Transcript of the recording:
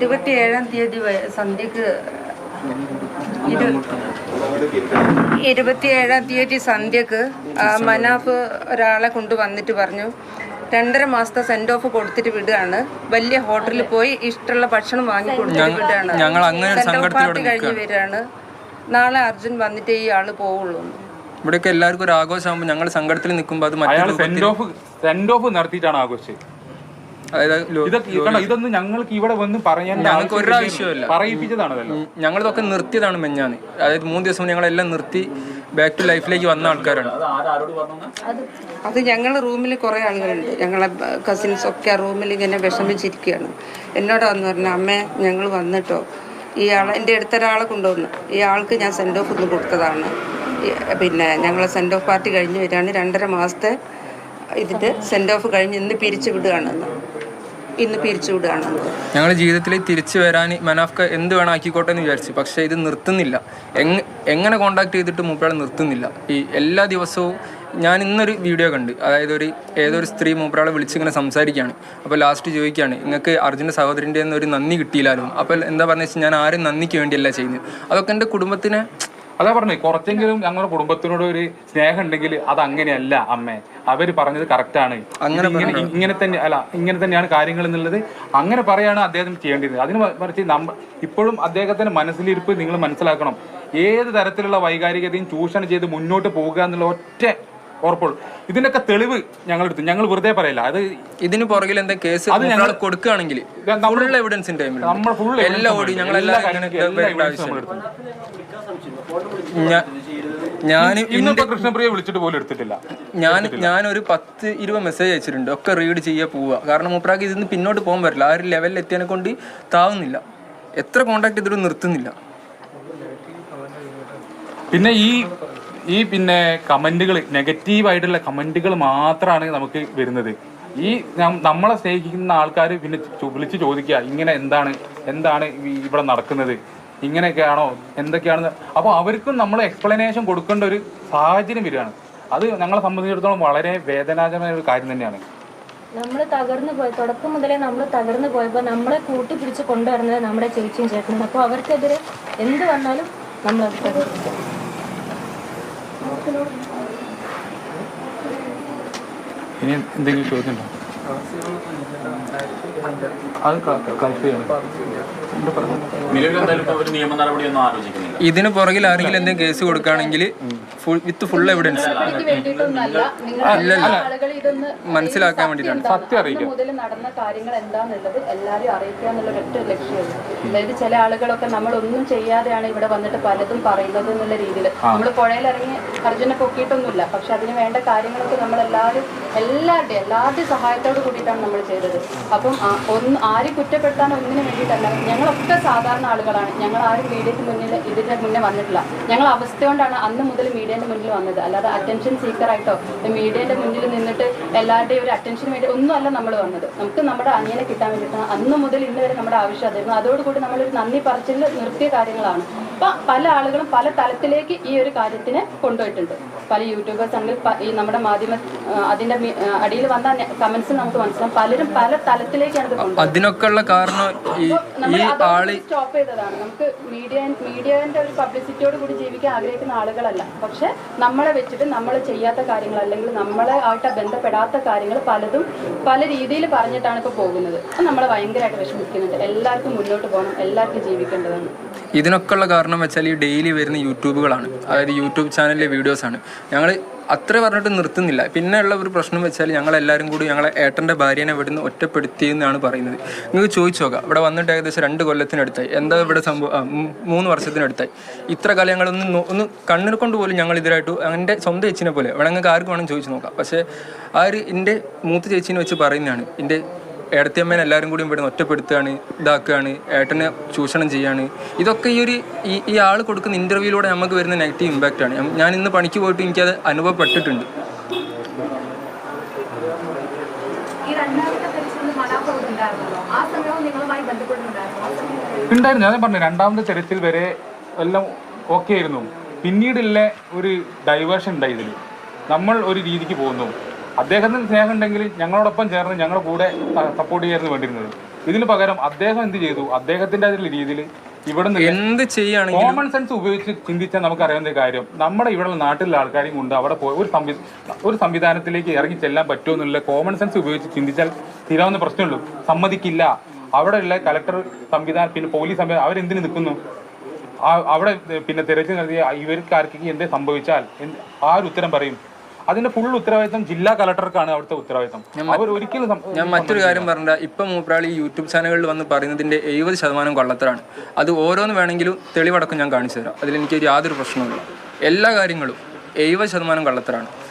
27-ാം തീയതി സന്ധ്യക്ക് 27-ാം തീയതി സന്ധ്യക്ക് മനാഫ് ഒരാളെ കൊണ്ടുവന്നിട്ട് പറഞ്ഞു 2.5 മാസത്തെ സെൻഡ് ഓഫ് കൊടുത്തിട്ട് വിടുകയാണ്. വലിയ ഹോട്ടലിൽ പോയി ഇഷ്ടമുള്ള ഭക്ഷണം വാങ്ങി കൊടുത്തിട്ട് വിടുകയാണ്. സെൻഡ് ഓഫ് പാർട്ടി കഴിഞ്ഞ് വരികയാണ്. നാളെ അർജുൻ വന്നിട്ട് ഈ ആള് പോവുള്ളൂ. ഇവിടെയൊക്കെ എല്ലാവർക്കും ഒരു ആഘോഷമാകുമ്പോൾ ഞങ്ങൾ സങ്കടത്തിൽ നിൽക്കുമ്പോൾ അത് സെൻഡ് ഓഫ് നടത്തിയിട്ടാണ് ആഘോഷിച്ചത്. ഇതൊന്നും ഞങ്ങൾക്ക് ഇവിടെ വന്ന് പറയാൻ ഞങ്ങൾക്ക് ഒരാവശ്യമില്ല, പറയിപ്പിച്ചതാണല്ലോ. ഞങ്ങളിതൊക്കെ നിർത്തിയതാണ് മെഞ്ഞാന്ന്. അതായത് 3 ദിവസം ഞങ്ങളെല്ലാം നിർത്തി ബാക്ക് ടു ലൈഫിലേക്ക് വന്ന ആൾക്കാരാണ്. അത് ഞങ്ങൾ റൂമിൽ കുറേ ആളുകളുണ്ട്, ഞങ്ങളെ കസിൻസ് ഒക്കെ ആ റൂമിൽ ഇങ്ങനെ വിഷമിച്ചിരിക്കുകയാണ്. എന്നോട് വന്ന് പറഞ്ഞു, അമ്മേ ഞങ്ങൾ വന്നിട്ടോ, ഈ ആളെ എൻ്റെ അടുത്തൊരാളെ കൊണ്ടുവന്നു, ഈ ആൾക്ക് ഞാൻ സെൻഡ് ഓഫ് ഒന്ന് കൊടുത്തതാണ്. പിന്നെ ഞങ്ങൾ സെൻഡ് ഓഫ് പാർട്ടി കഴിഞ്ഞ് വരികയാണ്. 2.5 മാസത്തെ ഇതിൻ്റെ സെൻഡ് ഓഫ് കഴിഞ്ഞ് ഇന്ന് പിരിച്ചു വിടുകയാണെന്ന്. ഞങ്ങൾ ജീവിതത്തിൽ തിരിച്ചു വരാൻ മനാഫ്ക എന്ത് വേണം ആക്കിക്കോട്ടെ എന്ന് വിചാരിച്ചു. പക്ഷേ ഇത് നിർത്തുന്നില്ല. എങ്ങനെ കോണ്ടാക്ട് ചെയ്തിട്ട് മൂപ്പരാൾ നിർത്തുന്നില്ല. ഈ എല്ലാ ദിവസവും ഞാൻ ഇന്നൊരു വീഡിയോ കണ്ട്, അതായത് ഏതൊരു സ്ത്രീ മൂപ്പരാളെ വിളിച്ചിങ്ങനെ സംസാരിക്കുകയാണ്. അപ്പോൾ ലാസ്റ്റ് ചോദിക്കുകയാണ്, നിങ്ങൾക്ക് അർജുൻ്റെ സഹോദരൻ്റെ ഒരു നന്ദി കിട്ടിയില്ലാലും. അപ്പോൾ എന്താ പറഞ്ഞു വെച്ചാൽ, ഞാൻ ആരും നന്ദിക്ക് വേണ്ടിയല്ല ചെയ്യുന്നത്. അതൊക്കെ എൻ്റെ കുടുംബത്തിനെ, അതാ പറഞ്ഞേ, കുറച്ചെങ്കിലും ഞങ്ങളുടെ കുടുംബത്തിനോട് ഒരു സ്നേഹം ഉണ്ടെങ്കിൽ അത് അങ്ങനെയല്ല അമ്മേ, അവര് പറഞ്ഞത് കറക്റ്റാണ്, ഇങ്ങനെ തന്നെയാണ് കാര്യങ്ങൾ എന്നുള്ളത് അങ്ങനെ പറയാണ് അദ്ദേഹം ചെയ്യേണ്ടത്. അതിന് മറിച്ച് ഇപ്പോഴും അദ്ദേഹത്തിന്റെ മനസ്സിലിരിപ്പ് നിങ്ങൾ മനസ്സിലാക്കണം. ഏത് തരത്തിലുള്ള വൈകാരികതയും ചൂഷണം ചെയ്ത് മുന്നോട്ട് പോകുക എന്നുള്ള ഒറ്റ ഉറപ്പുള്ളൂ. ഇതിനൊക്കെ തെളിവ് ഞങ്ങളെടുത്തു, ഞങ്ങൾ വെറുതെ പറയില്ല. അത് ഇതിന് പുറകിൽ എന്താ കേസ് അത് ഞങ്ങൾ കൊടുക്കുകയാണെങ്കിൽ എവിഡൻസിന്റെ കൃഷ്ണപ്രിയ വിളിച്ചിട്ട് പോലും എടുത്തിട്ടില്ല. ഞാനൊരു 10-20 മെസ്സേജ് അയച്ചിട്ടുണ്ട്, ഒക്കെ റീഡ് ചെയ്യാൻ പോവുക. കാരണം മൂപ്പറാക്ക് ഇതിന് പിന്നോട്ട് പോകാൻ പറ്റില്ല. ആ ഒരു ലെവലിൽ എത്തിയതിനെ കൊണ്ട് താവുന്നില്ല. എത്ര കോണ്ടാക്ട് ചെയ്തിട്ട് നിർത്തുന്നില്ല. പിന്നെ ഈ പിന്നെ കമന്റുകൾ, നെഗറ്റീവായിട്ടുള്ള കമന്റുകൾ മാത്രമാണ് നമുക്ക് വരുന്നത്. ഈ നമ്മളെ സ്നേഹിക്കുന്ന ആൾക്കാർ പിന്നെ വിളിച്ച് ചോദിക്കുക, ഇങ്ങനെ എന്താണ് ഇവിടെ നടക്കുന്നത്, ഇങ്ങനെയൊക്കെയാണോ, എന്തൊക്കെയാണെന്ന്. അപ്പോൾ അവർക്കും നമ്മൾ എക്സ്പ്ലനേഷൻ കൊടുക്കേണ്ട ഒരു സാഹചര്യം വരികയാണ്. അത് ഞങ്ങളെ സംബന്ധിച്ചിടത്തോളം വളരെ വേദനാജനകമായ ഒരു കാര്യം തന്നെയാണ്. നമ്മൾ തകർന്നു പോയി, തുടക്കം മുതലേ നമ്മൾ തകർന്നു പോയപ്പോൾ നമ്മളെ കൂട്ടിപ്പിടിച്ച് കൊണ്ടുവരുന്നത് നമ്മുടെ ചേച്ചിയും ചേട്ടനും. അപ്പോൾ അവർക്കെതിരെ എന്ത് വന്നാലും നമ്മൾ ഇനി എന്തെങ്കിലും ചോദ്യമുണ്ടോ? അത് ഇതിന് പുറകിൽ ആരെങ്കിലും എന്തെങ്കിലും കേസ് കൊടുക്കുകയാണെങ്കിൽ വിത്ത് ഫുൾ എവിഡൻസ് മനസ്സിലാക്കാൻ വേണ്ടിയിട്ടാണ്. സത്യം അറിയിക്കും മുതൽ നടന്ന കാര്യങ്ങൾ എന്താന്നുള്ളത് എല്ലാവരും അറിയിക്കുക എന്നുള്ള ഒറ്റ ലക്ഷ്യമുള്ളൂ. അതായത് ചില ആളുകളൊക്കെ നമ്മളൊന്നും ചെയ്യാതെയാണ് ഇവിടെ വന്നിട്ട് പലതും പറയുന്നത് എന്നുള്ള രീതിയിൽ. നമ്മൾ പുഴയിലിറങ്ങി അർജുനെ പൊക്കിയിട്ടൊന്നുമില്ല, പക്ഷെ അതിന് വേണ്ട കാര്യങ്ങളൊക്കെ നമ്മളെല്ലാവരും എല്ലാവരുടെയും സഹായത്തോട് കൂടിയിട്ടാണ് നമ്മൾ ചെയ്തത്. അപ്പം ആരും കുറ്റപ്പെടുത്താൻ ഒന്നിനു വേണ്ടിയിട്ടല്ല. ഞങ്ങളൊക്കെ സാധാരണ ആളുകളാണ്. ഞങ്ങൾ ആരും ഇതിന്റെ മുന്നേ വന്നിട്ടില്ല. ഞങ്ങൾ അവസ്ഥ കൊണ്ടാണ് അന്ന് മുതൽ മീഡിയന്റെ മുന്നിൽ വന്നത്. അല്ലാതെ അറ്റൻഷൻ സീക്കറായിട്ടോ മീഡിയന്റെ മുന്നിൽ നിന്നിട്ട് എല്ലാവരുടെയും ഒരു അറ്റൻഷന് വേണ്ടി ഒന്നുമല്ല നമ്മൾ വന്നത്. നമുക്ക് നമ്മുടെ അനിയനെ കിട്ടാൻ വേണ്ടിയിട്ടാണ് അന്ന് മുതൽ ഇന്ന് വരെ നമ്മുടെ ആവശ്യം അതായിരുന്നു. അതോടുകൂടി നമ്മളൊരു നന്ദി പറച്ചിൽ നിർത്തിയ കാര്യങ്ങളാണ്. അപ്പൊ പല ആളുകളും പല തലത്തിലേക്ക് ഈ ഒരു കാര്യത്തിനെ കൊണ്ടുപോയിട്ടുണ്ട്. പല യൂട്യൂബേഴ്സ് ആണെങ്കിൽ ഈ നമ്മുടെ മാധ്യമ അതിന്റെ അടിയിൽ വന്ന കമന്റ്സ് നമുക്ക് മനസ്സിലാവും. പലരും പല തലത്തിലേക്കാണ് ഇത് കൊണ്ടുപോകുന്നത്. അതിനൊക്കെയുള്ള കാരണം സ്റ്റോപ്പ് ചെയ്തതാണ്. നമുക്ക് മീഡിയന്റെ ഒരു പബ്ലിസിറ്റിയോട് കൂടി ജീവിക്കാൻ ആഗ്രഹിക്കുന്ന ആളുകളല്ല. പക്ഷെ നമ്മളെ വെച്ചിട്ട് നമ്മൾ ചെയ്യാത്ത കാര്യങ്ങൾ അല്ലെങ്കിൽ നമ്മളെ ആയിട്ട് ബന്ധപ്പെടാത്ത കാര്യങ്ങൾ പലതും പല രീതിയിൽ പറഞ്ഞിട്ടാണ് ഇപ്പോൾ പോകുന്നത്. അത് നമ്മളെ ഭയങ്കരമായിട്ട് വിഷമിക്കുന്നുണ്ട്. എല്ലാവർക്കും മുന്നോട്ട് പോകണം, എല്ലാവർക്കും ജീവിക്കേണ്ടതാണ്. ഇതിനൊക്കെയുള്ള കാരണം വെച്ചാൽ ഈ ഡെയിലി വരുന്ന യൂട്യൂബുകളാണ്, അതായത് യൂട്യൂബ് ചാനലിലെ വീഡിയോസാണ്. ഞങ്ങൾ അത്ര പറഞ്ഞിട്ട് നിർത്തുന്നില്ല. പിന്നെ ഉള്ള ഒരു പ്രശ്നം വെച്ചാൽ ഞങ്ങളെല്ലാവരും കൂടി ഞങ്ങളെ ഏട്ടൻ്റെ ഭാര്യനെ ഇവിടുന്ന് ഒറ്റപ്പെടുത്തിയെന്നാണ് പറയുന്നത്. നിങ്ങൾക്ക് ചോദിച്ചു നോക്കാം, ഇവിടെ വന്നിട്ട് ഏകദേശം 2 കൊല്ലത്തിനടുത്തായി. എന്താ ഇവിടെ സംഭവം? 3 വർഷത്തിനടുത്തായി. ഇത്ര കാലം ഞങ്ങളൊന്ന് കണ്ണിനെ കൊണ്ട് പോലും ഞങ്ങൾ ഇതിലായിട്ട് എൻ്റെ സ്വന്തം ചേച്ചിനെ പോലെ ഇവിടെ നിങ്ങൾക്ക് ആർക്ക് വേണം ചോദിച്ചു നോക്കാം. പക്ഷേ എൻ്റെ മൂത്ത ചേച്ചീനെ വെച്ച് പറയുന്നതാണ്, എൻ്റെ ഏടത്തിയമ്മേനെ എല്ലാവരും കൂടി ഇവിടെ ഒറ്റപ്പെടുത്തുകയാണ്, ഇതാക്കുകയാണ്, ഏട്ടനെ ചൂഷണം ചെയ്യാണ്. ഇതൊക്കെ ഈ ആൾ കൊടുക്കുന്ന ഇൻ്റർവ്യൂയിലൂടെ നമുക്ക് വരുന്ന നെഗറ്റീവ് ഇമ്പാക്റ്റാണ്. ഞാൻ ഇന്ന് പണിക്ക് പോയിട്ട് എനിക്കത് അനുഭവപ്പെട്ടിട്ടുണ്ട്. ഉണ്ടായിരുന്നു. ഞാൻ പറഞ്ഞു, 2ാമത്തെ തെരച്ചിൽ വരെ എല്ലാം ഓക്കെ ആയിരുന്നു. പിന്നീടുള്ള ഒരു ഡൈവേർഷൻ ഉണ്ടായി. ഇതിൽ നമ്മൾ ഒരു രീതിക്ക് പോകുന്നു. അദ്ദേഹത്തിന് സ്നേഹം ഉണ്ടെങ്കിൽ ഞങ്ങളോടൊപ്പം ചേർന്ന് ഞങ്ങളുടെ കൂടെ സപ്പോർട്ട് ചെയ്യായിരുന്നു വേണ്ടിയിരുന്നത്. ഇതിന് പകരം അദ്ദേഹം എന്ത് ചെയ്തു? അദ്ദേഹത്തിന്റെ രീതിയിൽ ഇവിടെ എന്ത് ചെയ്യുകയാണെങ്കിൽ കോമൺ സെൻസ് ഉപയോഗിച്ച് ചിന്തിച്ചാൽ നമുക്ക് അറിയാവുന്ന കാര്യം, നമ്മുടെ ഇവിടെ നാട്ടിലുള്ള ആൾക്കാരെയും കൊണ്ട് അവിടെ പോയി ഒരു സംവിധാനത്തിലേക്ക് ഇറങ്ങി ചെല്ലാൻ പറ്റുമോ എന്നുള്ള കോമൺ സെൻസ് ഉപയോഗിച്ച് ചിന്തിച്ചാൽ തീരാവുന്ന പ്രശ്നമുള്ളൂ. സമ്മതിക്കില്ല. അവിടെയുള്ള കലക്ടർ സംവിധാനം, പിന്നെ പോലീസ് സംവിധാനം അവരെന്തിനു നിൽക്കുന്നു? അവിടെ പിന്നെ തിരച്ചിൽ നടത്തിയ ഇവർക്കാർക്ക് എന്തേ സംഭവിച്ചാൽ ആ ഒരു ഉത്തരം പറയും. അതിന്റെ ഫുൾ ഉത്തരവാദിത്തം ജില്ലാ കളക്ടർക്കാണ് അവിടുത്തെ ഉത്തരവാദിത്തം. അവർ ഒരിക്കലും ഞാൻ മറ്റൊരു കാര്യം പറഞ്ഞ, ഇപ്പം മൂപ്പരാൾ ഈ യൂട്യൂബ് ചാനലുകളിൽ വന്ന് പറയുന്നതിന്റെ 70% കൊള്ളത്തരാണ്. അത് ഓരോന്ന് വേണമെങ്കിലും തെളിവടക്കം ഞാൻ കാണിച്ചു തരാം. അതിലെനിക്ക് യാതൊരു പ്രശ്നവുമില്ല. എല്ലാ കാര്യങ്ങളും 70% കൊള്ളത്തരാണ്.